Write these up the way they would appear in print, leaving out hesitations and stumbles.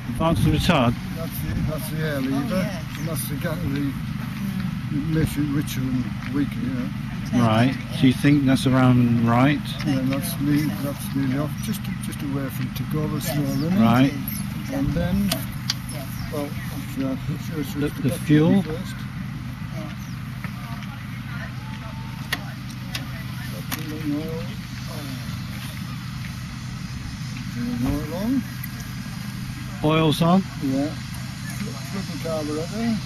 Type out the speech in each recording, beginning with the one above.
Advance the retard. That's the air lever, yes. and that's the battery. Makes it richer and weaker, you know. Right. So you think that's around right? And then that's nearly off, just away from to go the snow running. Right. And then, Yes. well, actually, I'll switch The fuel? first. Yes. Oil on. Oil's on. Yeah. Flip the carburetor.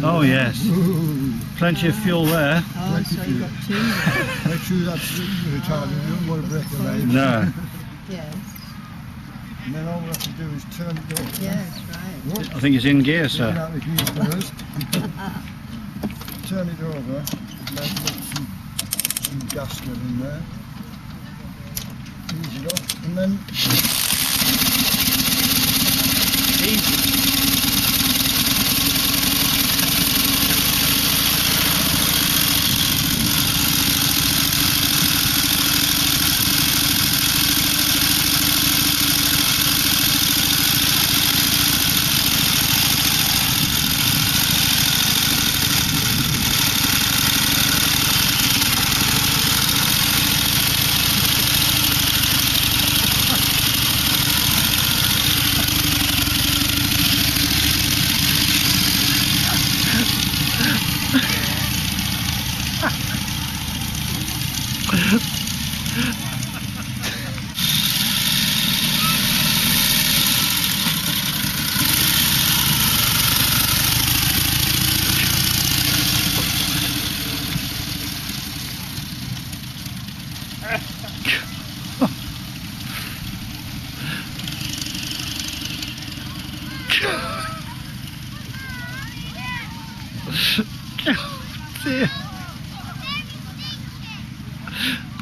Oh yes. Ooh. Plenty of fuel there. Oh, so you've got two there. Make sure that's retarded. You don't want to break the line. No. Yes. And then all we have to do is turn it over. Yes, right. Whoop. I think it's in gear, Get sir. out the gear first. Turn it over. Let some gasket in there. Ease it up. And then Dear.